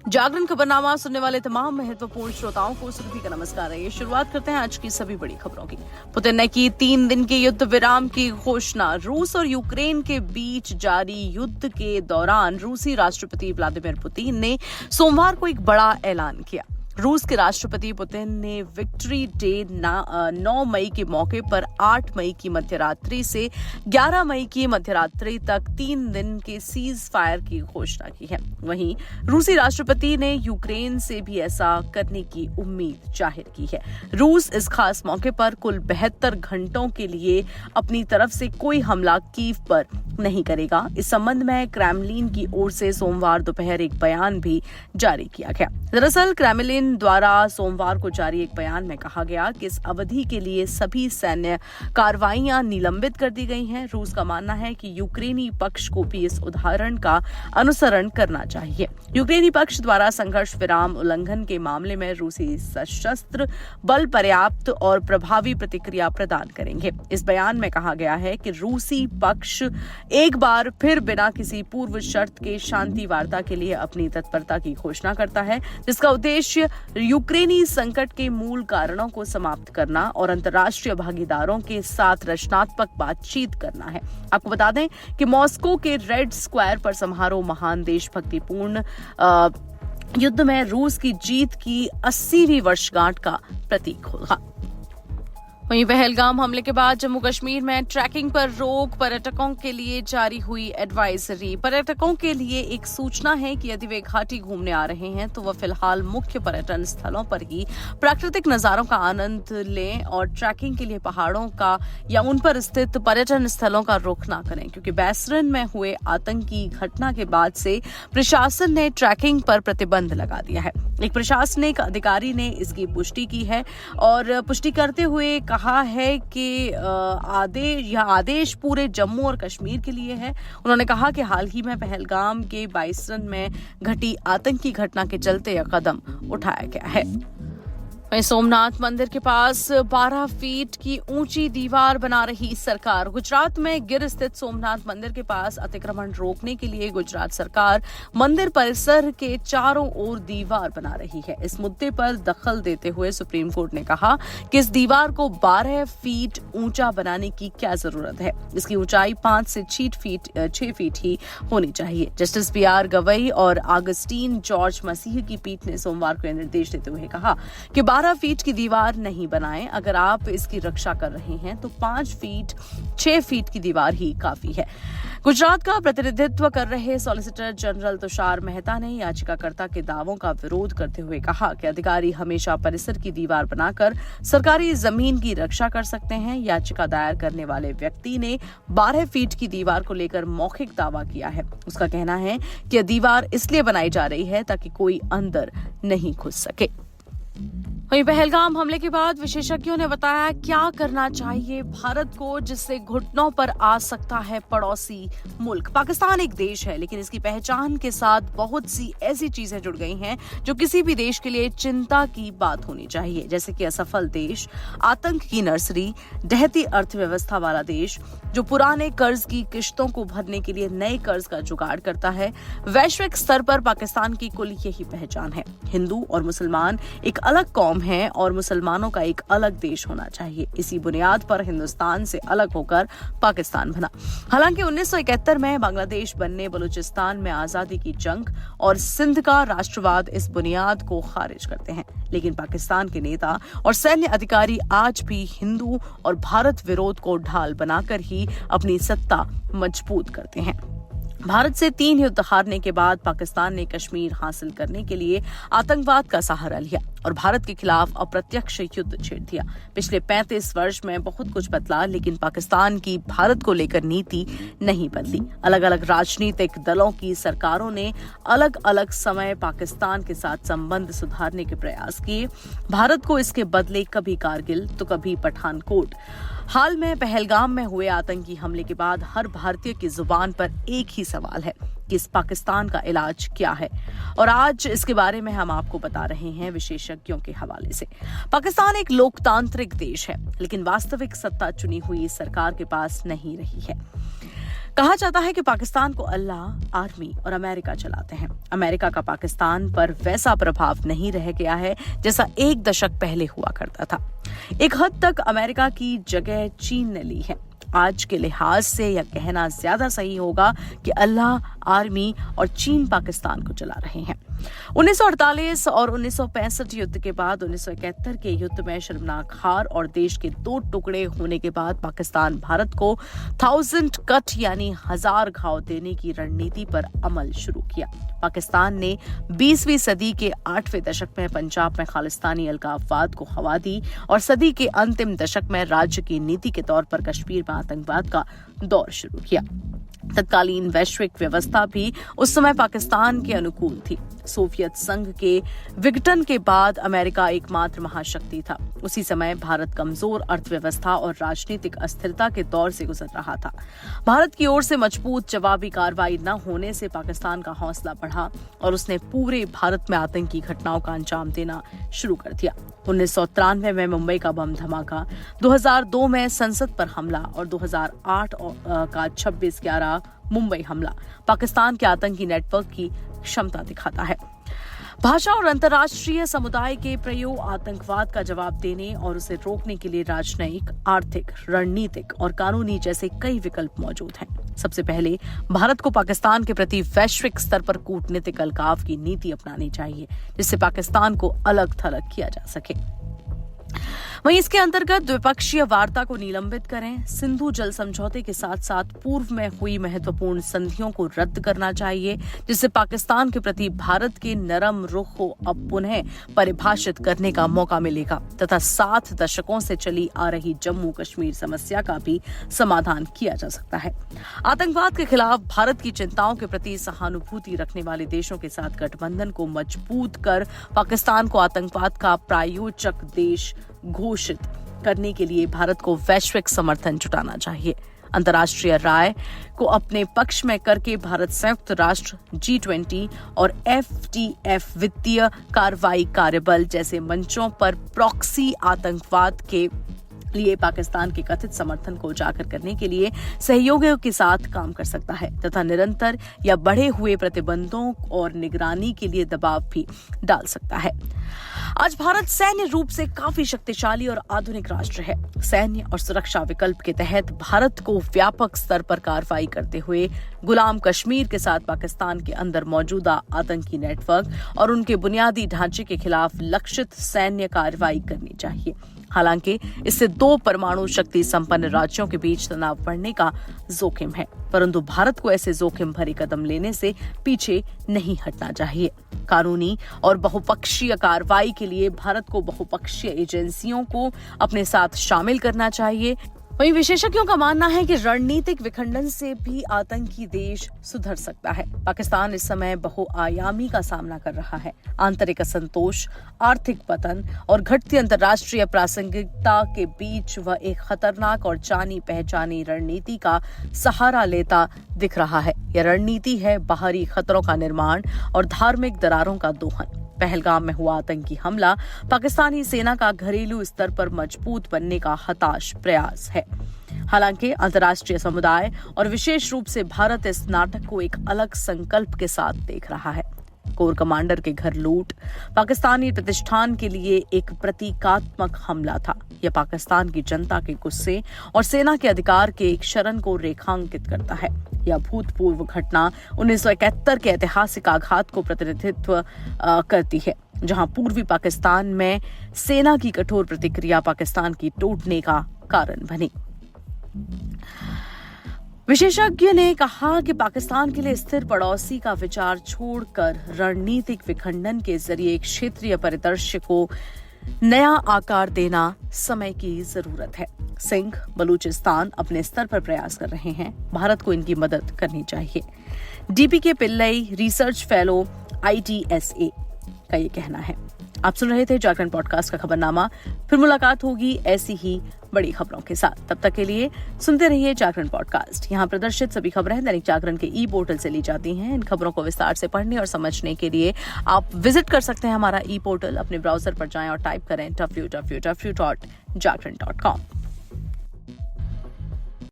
जागरण खबरनामा सुनने वाले तमाम महत्वपूर्ण श्रोताओं को सुरभि का नमस्कार है। ये शुरुआत करते हैं आज की सभी बड़ी खबरों की। पुतिन ने की 3 दिन के युद्ध विराम की घोषणा। रूस और यूक्रेन के बीच जारी युद्ध के दौरान रूसी राष्ट्रपति व्लादिमीर पुतिन ने सोमवार को एक बड़ा ऐलान किया। रूस के राष्ट्रपति पुतिन ने विक्ट्री डे 9 मई के मौके पर 8 मई की मध्यरात्रि से 11 मई की मध्यरात्रि तक 3 दिन के सीज फायर की घोषणा की है। वहीं रूसी राष्ट्रपति ने यूक्रेन से भी ऐसा करने की उम्मीद जाहिर की है। रूस इस खास मौके पर कुल 72 घंटों के लिए अपनी तरफ से कोई हमला कीव पर नहीं करेगा। इस संबंध में क्रेमलिन की ओर से सोमवार दोपहर एक बयान भी जारी किया गया। दरअसल क्रेमलिन द्वारा सोमवार को जारी एक बयान में कहा गया कि इस अवधि के लिए सभी सैन्य कार्रवाइयां निलंबित कर दी गई हैं। रूस का मानना है कि यूक्रेनी पक्ष को भी इस उदाहरण का अनुसरण करना चाहिए। यूक्रेनी पक्ष द्वारा संघर्ष विराम उल्लंघन के मामले में रूसी सशस्त्र बल पर्याप्त और प्रभावी प्रतिक्रिया प्रदान करेंगे। इस बयान में कहा गया है कि रूसी पक्ष एक बार फिर बिना किसी पूर्व शर्त के शांति वार्ता के लिए अपनी तत्परता की घोषणा करता है, जिसका उद्देश्य यूक्रेनी संकट के मूल कारणों को समाप्त करना और अंतर्राष्ट्रीय भागीदारों के साथ रचनात्मक बातचीत करना है। आपको बता दें कि मॉस्को के रेड स्क्वायर पर समारोह महान देशभक्तिपूर्ण युद्ध में रूस की जीत की 80वीं वर्षगांठ का प्रतीक होगा। वहीं पहलगाम हमले के बाद जम्मू कश्मीर में ट्रैकिंग पर रोक, पर्यटकों के लिए जारी हुई एडवाइजरी। पर्यटकों के लिए एक सूचना है कि यदि वे घाटी घूमने आ रहे हैं तो वह फिलहाल मुख्य पर्यटन स्थलों पर ही प्राकृतिक नजारों का आनंद लें और ट्रैकिंग के लिए पहाड़ों का या उन पर स्थित पर्यटन स्थलों का रुख न करें, क्योंकि बैसरन में हुए आतंकी घटना के बाद से प्रशासन ने ट्रैकिंग पर प्रतिबंध लगा दिया है। एक प्रशासनिक अधिकारी ने इसकी पुष्टि की है और पुष्टि करते हुए कहा है कि आदेश पूरे जम्मू और कश्मीर के लिए है। उन्होंने कहा कि हाल ही में पहलगाम के बाइसन में घटी आतंकी घटना के चलते यह कदम उठाया गया है। वहीं सोमनाथ मंदिर के पास 12 फीट की ऊंची दीवार बना रही सरकार। गुजरात में गिर स्थित सोमनाथ मंदिर के पास अतिक्रमण रोकने के लिए गुजरात सरकार मंदिर परिसर के चारों ओर दीवार बना रही है। इस मुद्दे पर दखल देते हुए सुप्रीम कोर्ट ने कहा कि इस दीवार को 12 फीट ऊंचा बनाने की क्या जरूरत है। इसकी ऊंचाई 5 से 6 फीट ही होनी चाहिए। जस्टिस BR गवई और आगस्टीन जॉर्ज मसीह की पीठ ने सोमवार को निर्देश देते हुए कहा कि 12 फीट की दीवार नहीं बनाएं। अगर आप इसकी रक्षा कर रहे हैं तो 5 फीट 6 फीट की दीवार ही काफी है। गुजरात का प्रतिनिधित्व कर रहे सॉलिसिटर जनरल तुषार मेहता ने याचिकाकर्ता के दावों का विरोध करते हुए कहा कि अधिकारी हमेशा परिसर की दीवार बनाकर सरकारी जमीन की रक्षा कर सकते हैं। याचिका दायर करने वाले व्यक्ति ने 12 फीट की दीवार को लेकर मौखिक दावा किया है। उसका कहना है कि यह दीवार इसलिए बनाई जा रही है ताकि कोई अंदर नहीं घुस सके। वहीं पहलगाम हमले के बाद विशेषज्ञों ने बताया क्या करना चाहिए भारत को, जिससे घुटनों पर आ सकता है पड़ोसी मुल्क। पाकिस्तान एक देश है, लेकिन इसकी पहचान के साथ बहुत सी ऐसी चीजें जुड़ गई हैं जो किसी भी देश के लिए चिंता की बात होनी चाहिए, जैसे कि असफल देश, आतंक की नर्सरी, ढहती अर्थव्यवस्था वाला देश जो पुराने कर्ज की किश्तों को भरने के लिए नए कर्ज का जुगाड़ करता है। वैश्विक स्तर पर पाकिस्तान की कुल यही पहचान है। हिंदू और मुसलमान एक अलग कौम है और मुसलमानों का एक अलग देश होना चाहिए। इसी बुनियाद पर हिंदुस्तान से अलग होकर पाकिस्तान बना। हालांकि 1971 में बांग्लादेश बनने, बलूचिस्तान में आजादी की जंग और सिंध का राष्ट्रवाद इस बुनियाद को खारिज करते हैं, लेकिन पाकिस्तान के नेता और सैन्य अधिकारी आज भी हिंदू और भारत विरोध को ढाल बनाकर ही अपनी सत्ता मजबूत करते हैं। भारत से 3 युद्ध हारने के बाद पाकिस्तान ने कश्मीर हासिल करने के लिए आतंकवाद का सहारा लिया और भारत के खिलाफ अप्रत्यक्ष युद्ध छेड़ दिया। पिछले 35 वर्ष में बहुत कुछ बदला, लेकिन पाकिस्तान की भारत को लेकर नीति नहीं बदली। अलग अलग राजनीतिक दलों की सरकारों ने अलग अलग समय पाकिस्तान के साथ संबंध सुधारने के प्रयास किए। भारत को इसके बदले कभी कारगिल तो कभी पठानकोट। हाल में पहलगाम में हुए आतंकी हमले के बाद हर भारतीय की जुबान पर एक ही सवाल है कि इस पाकिस्तान का इलाज क्या है, और आज इसके बारे में हम आपको बता रहे हैं विशेषज्ञों के हवाले से। पाकिस्तान एक लोकतांत्रिक देश है, लेकिन वास्तविक सत्ता चुनी हुई सरकार के पास नहीं रही है। कहा जाता है कि पाकिस्तान को अल्लाह, आर्मी और अमेरिका चलाते हैं। अमेरिका का पाकिस्तान पर वैसा प्रभाव नहीं रह गया है जैसा एक दशक पहले हुआ करता था। एक हद तक अमेरिका की जगह चीन ने ली है। आज के लिहाज से यह कहना ज्यादा सही होगा कि अल्लाह, आर्मी और चीन पाकिस्तान को चला रहे हैं। 1948 और 1965 युद्ध के बाद 1971 के युद्ध में शर्मनाक हार और देश के 2 टुकड़े होने के बाद पाकिस्तान भारत को 1000 कट यानी 1000 घाव देने की रणनीति पर अमल शुरू किया। पाकिस्तान ने 20वीं सदी के 8वें दशक में पंजाब में खालिस्तानी अलगाववाद को हवा दी और सदी के अंतिम दशक में राज्य की नीति के तौर पर कश्मीर में आतंकवाद का दौर शुरू किया। तत्कालीन वैश्विक व्यवस्था भी उस समय पाकिस्तान के अनुकूल थी। सोवियत संघ के विघटन के बाद अमेरिका एकमात्र महाशक्ति था। उसी समय भारत कमजोर अर्थव्यवस्था और राजनीतिक अस्थिरता के दौर से गुजर रहा था। भारत की ओर से मजबूत जवाबी कार्रवाई न होने से पाकिस्तान का हौसला बढ़ा और उसने पूरे भारत में आतंकी घटनाओं का अंजाम देना शुरू कर दिया। 1993 में मुंबई का बम धमाका, 2002 में संसद पर हमला और 2008 का 26/11 मुंबई हमला पाकिस्तान के आतंकी नेटवर्क की क्षमता दिखाता है। भाषा और अंतर्राष्ट्रीय समुदाय के प्रयोग आतंकवाद का जवाब देने और उसे रोकने के लिए राजनयिक, आर्थिक, रणनीतिक और कानूनी जैसे कई विकल्प मौजूद हैं। सबसे पहले भारत को पाकिस्तान के प्रति वैश्विक स्तर पर कूटनीतिक अलगाव की नीति अपनानी चाहिए, जिससे पाकिस्तान को अलग थलग किया जा सके। वहीं इसके अंतर्गत द्विपक्षीय वार्ता को निलंबित करें। सिंधु जल समझौते के साथ साथ पूर्व में हुई महत्वपूर्ण संधियों को रद्द करना चाहिए, जिससे पाकिस्तान के प्रति भारत के नरम रुख को अब पुनः परिभाषित करने का मौका मिलेगा तथा 7 दशकों से चली आ रही जम्मू कश्मीर समस्या का भी समाधान किया जा सकता है। आतंकवाद के खिलाफ भारत की चिंताओं के प्रति सहानुभूति रखने वाले देशों के साथ गठबंधन को मजबूत कर पाकिस्तान को आतंकवाद का प्रायोजक देश घोषित करने के लिए भारत को वैश्विक समर्थन जुटाना चाहिए। अंतर्राष्ट्रीय राय को अपने पक्ष में करके भारत संयुक्त राष्ट्र, G20 और FTF वित्तीय कार्रवाई कार्यबल जैसे मंचों पर प्रॉक्सी आतंकवाद के लिए पाकिस्तान के कथित समर्थन को उजागर करने के लिए सहयोगियों के साथ काम कर सकता है तथा निरंतर या बढ़े हुए प्रतिबंधों और निगरानी के लिए दबाव भी डाल सकता है। आज भारत सैन्य रूप से काफी शक्तिशाली और आधुनिक राष्ट्र है। सैन्य और सुरक्षा विकल्प के तहत भारत को व्यापक स्तर पर कार्रवाई करते हुए गुलाम कश्मीर के साथ पाकिस्तान के अंदर मौजूदा आतंकी नेटवर्क और उनके बुनियादी ढांचे के खिलाफ लक्षित सैन्य कार्रवाई करनी चाहिए। हालांकि इससे 2 परमाणु शक्ति संपन्न राज्यों के बीच तनाव बढ़ने का जोखिम है, परंतु भारत को ऐसे जोखिम भरे कदम लेने से पीछे नहीं हटना चाहिए। कानूनी और बहुपक्षीय कार्रवाई के लिए भारत को बहुपक्षीय एजेंसियों को अपने साथ शामिल करना चाहिए। वहीं विशेषज्ञों का मानना है कि रणनीतिक विखंडन से भी आतंकी देश सुधर सकता है। पाकिस्तान इस समय बहुआयामी का सामना कर रहा है। आंतरिक असंतोष, आर्थिक पतन और घटती अंतर्राष्ट्रीय प्रासंगिकता के बीच वह एक खतरनाक और जानी पहचानी रणनीति का सहारा लेता दिख रहा है। यह रणनीति है बाहरी खतरों का निर्माण और धार्मिक दरारों का दोहन। पहलगाम में हुआ आतंकी हमला पाकिस्तानी सेना का घरेलू स्तर पर मजबूत बनने का हताश प्रयास है। हालांकि अंतर्राष्ट्रीय समुदाय और विशेष रूप से भारत इस नाटक को एक अलग संकल्प के साथ देख रहा है। कोर कमांडर के घर लूट पाकिस्तानी प्रतिष्ठान के लिए एक प्रतीकात्मक हमला था। यह पाकिस्तान की जनता के गुस्से और सेना के अधिकार के एक क्षरण को रेखांकित करता है। यह भूतपूर्व घटना 1971 के ऐतिहासिक आघात को प्रतिनिधित्व करती है, जहां पूर्वी पाकिस्तान में सेना की कठोर प्रतिक्रिया पाकिस्तान की टूटने का कारण बनी। विशेषज्ञ ने कहा कि पाकिस्तान के लिए स्थिर पड़ोसी का विचार छोड़कर रणनीतिक विखंडन के जरिए क्षेत्रीय परिदृश्य को नया आकार देना समय की जरूरत है। सिंह बलूचिस्तान अपने स्तर पर प्रयास कर रहे हैं। भारत को इनकी मदद करनी चाहिए। DPK Pillai, research fellow, ITSA का ये कहना है। आप सुन रहे थे जागरण पॉडकास्ट का खबरनामा। फिर मुलाकात होगी ऐसी ही बड़ी खबरों के साथ। तब तक के लिए सुनते रहिए जागरण पॉडकास्ट। यहाँ प्रदर्शित सभी खबरें दैनिक जागरण के ई-पोर्टल से ली जाती हैं। इन खबरों को विस्तार से पढ़ने और समझने के लिए आप विजिट कर सकते हैं हमारा ई-पोर्टल। अपने ब्राउजर पर जाएं और टाइप करें www.jagran.com।